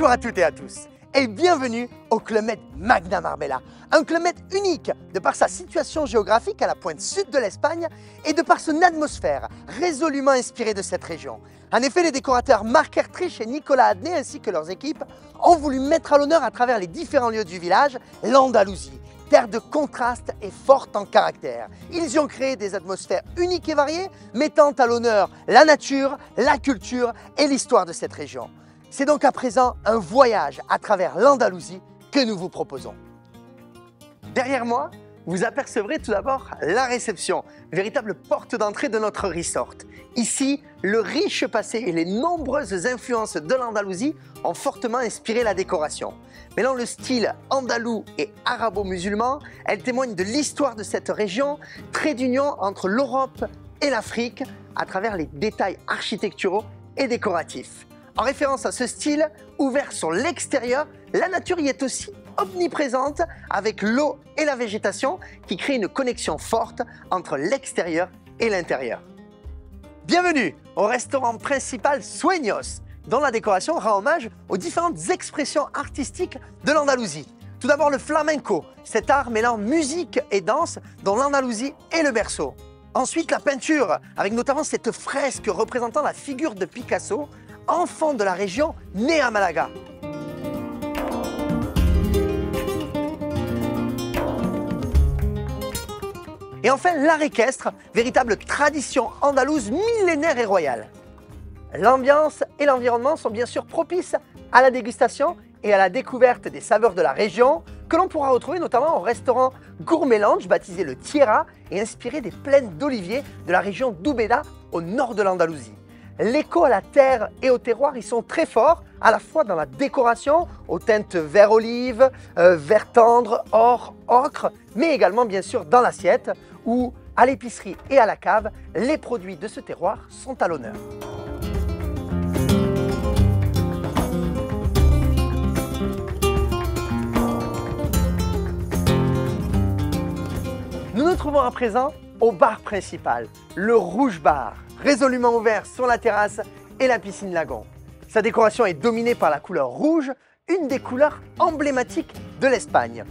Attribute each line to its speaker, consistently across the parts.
Speaker 1: Bonjour à toutes et à tous et bienvenue au Club Med Magna Marbella. Un Club Med unique de par sa situation géographique à la pointe sud de l'Espagne et de par son atmosphère résolument inspirée de cette région. En effet, les décorateurs Marc Ertrich et Nicolas Adnet ainsi que leurs équipes ont voulu mettre à l'honneur à travers les différents lieux du village l'Andalousie, terre de contraste et forte en caractère. Ils y ont créé des atmosphères uniques et variées, mettant à l'honneur la nature, la culture et l'histoire de cette région. C'est donc à présent un voyage à travers l'Andalousie que nous vous proposons. Derrière moi, vous apercevrez tout d'abord la réception, véritable porte d'entrée de notre resort. Ici, le riche passé et les nombreuses influences de l'Andalousie ont fortement inspiré la décoration. Mêlant le style andalou et arabo-musulman, elle témoigne de l'histoire de cette région, trait d'union entre l'Europe et l'Afrique à travers les détails architecturaux et décoratifs. En référence à ce style, ouvert sur l'extérieur, la nature y est aussi omniprésente avec l'eau et la végétation qui créent une connexion forte entre l'extérieur et l'intérieur. Bienvenue au restaurant principal Sueños, dont la décoration rend hommage aux différentes expressions artistiques de l'Andalousie. Tout d'abord le flamenco, cet art mêlant musique et danse dont l'Andalousie est le berceau. Ensuite la peinture, avec notamment cette fresque représentant la figure de Picasso, enfant de la région, né à Malaga. Et enfin l'art équestre, véritable tradition andalouse millénaire et royale. L'ambiance et l'environnement sont bien sûr propices à la dégustation et à la découverte des saveurs de la région que l'on pourra retrouver notamment au restaurant Gourmet Lounge baptisé le Tierra et inspiré des plaines d'oliviers de la région d'Úbeda au nord de l'Andalousie. L'écho à la terre et au terroir y sont très forts, à la fois dans la décoration, aux teintes vert olive, vert tendre, or, ocre, mais également bien sûr dans l'assiette, où à l'épicerie et à la cave, les produits de ce terroir sont à l'honneur. Nous nous trouvons à présent au bar principal, le Rouge Bar, résolument ouvert sur la terrasse et la piscine lagon. Sa décoration est dominée par la couleur rouge, une des couleurs emblématiques de l'Espagne.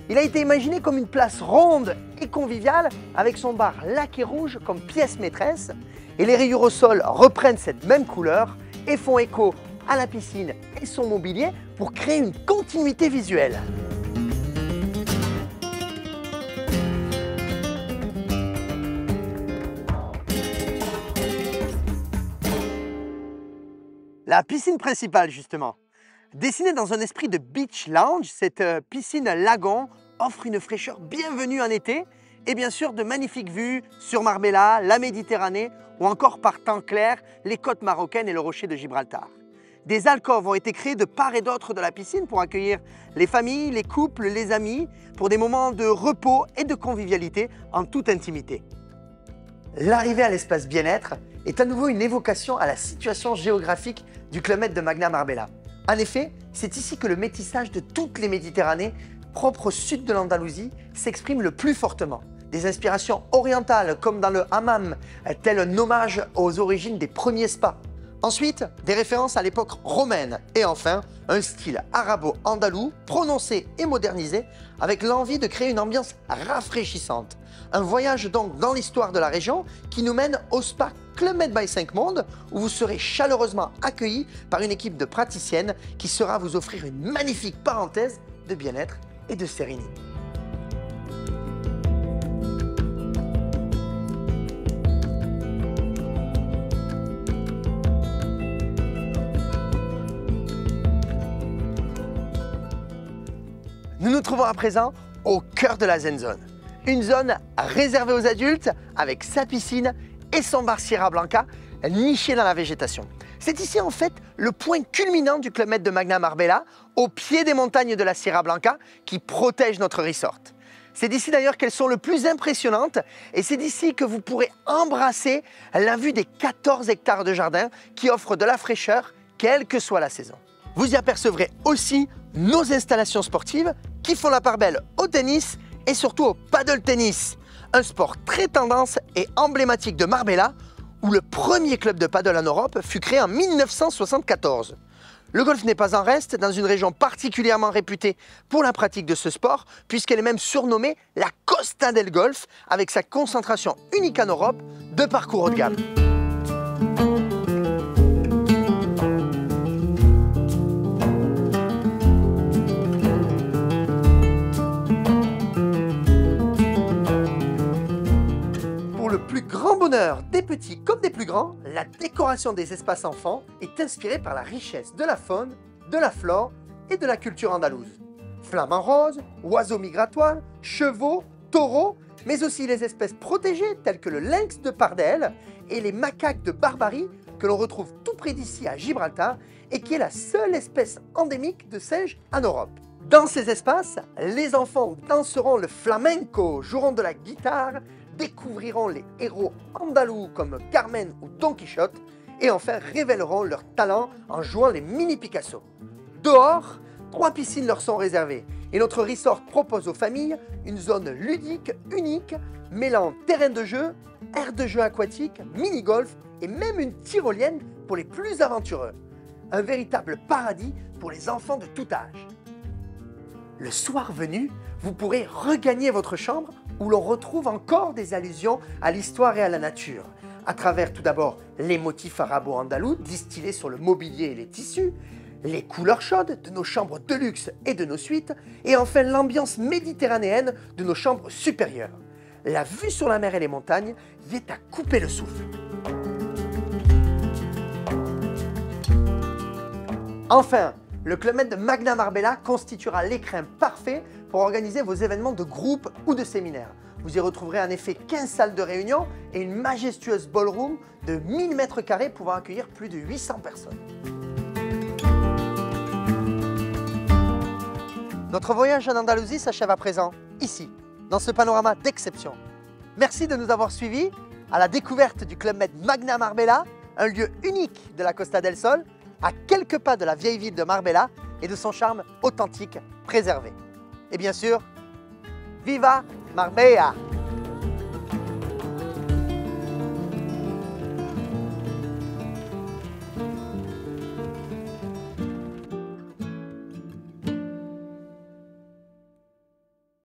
Speaker 1: Il a été imaginé comme une place ronde et conviviale avec son bar laqué rouge comme pièce maîtresse et les rayures au sol reprennent cette même couleur et font écho à la piscine et son mobilier pour créer une continuité visuelle. La piscine principale justement. Dessinée dans un esprit de beach lounge, cette piscine lagon offre une fraîcheur bienvenue en été et bien sûr de magnifiques vues sur Marbella, la Méditerranée ou encore par temps clair, les côtes marocaines et le rocher de Gibraltar. Des alcôves ont été créées de part et d'autre de la piscine pour accueillir les familles, les couples, les amis pour des moments de repos et de convivialité en toute intimité. L'arrivée à l'espace bien-être est à nouveau une évocation à la situation géographique du Club Med de Magna Marbella. En effet, c'est ici que le métissage de toutes les Méditerranées, propre au sud de l'Andalousie, s'exprime le plus fortement. Des inspirations orientales comme dans le hammam, tel un hommage aux origines des premiers spas. Ensuite, des références à l'époque romaine et enfin, un style arabo-andalou prononcé et modernisé avec l'envie de créer une ambiance rafraîchissante. Un voyage donc dans l'histoire de la région qui nous mène au spa Club Med by 5 Mondes où vous serez chaleureusement accueillis par une équipe de praticiennes qui saura vous offrir une magnifique parenthèse de bien-être et de sérénité. Nous nous trouvons à présent au cœur de la Zen Zone. Une zone réservée aux adultes avec sa piscine et son bar Sierra Blanca niché dans la végétation. C'est ici en fait le point culminant du Club Med de Magna Marbella, au pied des montagnes de la Sierra Blanca qui protègent notre resort. C'est d'ici d'ailleurs qu'elles sont le plus impressionnantes et c'est d'ici que vous pourrez embrasser la vue des 14 hectares de jardin qui offrent de la fraîcheur quelle que soit la saison. Vous y apercevrez aussi nos installations sportives qui font la part belle au tennis et surtout au paddle tennis, un sport très tendance et emblématique de Marbella où le premier club de paddle en Europe fut créé en 1974. Le golf n'est pas en reste dans une région particulièrement réputée pour la pratique de ce sport, puisqu'elle est même surnommée la Costa del Golf, avec sa concentration unique en Europe de parcours haut de gamme. Pour le plus grand bonheur des petits comme des plus grands, la décoration des espaces enfants est inspirée par la richesse de la faune, de la flore et de la culture andalouse. Flamants roses, oiseaux migratoires, chevaux, taureaux, mais aussi les espèces protégées telles que le lynx de Pardelle et les macaques de Barbarie que l'on retrouve tout près d'ici à Gibraltar et qui est la seule espèce endémique de singe en Europe. Dans ces espaces, les enfants danseront le flamenco, joueront de la guitare, découvriront les héros andalous comme Carmen ou Don Quichotte et enfin révéleront leur talent en jouant les mini Picasso. Dehors, 3 piscines leur sont réservées et notre resort propose aux familles une zone ludique unique mêlant terrain de jeu, aire de jeu aquatique, mini-golf et même une tyrolienne pour les plus aventureux. Un véritable paradis pour les enfants de tout âge. Le soir venu, vous pourrez regagner votre chambre où l'on retrouve encore des allusions à l'histoire et à la nature, à travers tout d'abord les motifs arabo-andalous distillés sur le mobilier et les tissus, les couleurs chaudes de nos chambres de luxe et de nos suites, et enfin l'ambiance méditerranéenne de nos chambres supérieures. La vue sur la mer et les montagnes y est à couper le souffle. Enfin, le Club Med de Magna Marbella constituera l'écrin parfait pour organiser vos événements de groupe ou de séminaire. Vous y retrouverez en effet 15 salles de réunion et une majestueuse ballroom de 1000 m² pouvant accueillir plus de 800 personnes. Notre voyage en Andalousie s'achève à présent, ici, dans ce panorama d'exception. Merci de nous avoir suivis à la découverte du Club Med Magna Marbella, un lieu unique de la Costa del Sol, à quelques pas de la vieille ville de Marbella et de son charme authentique préservé. Et bien sûr, viva Marbella!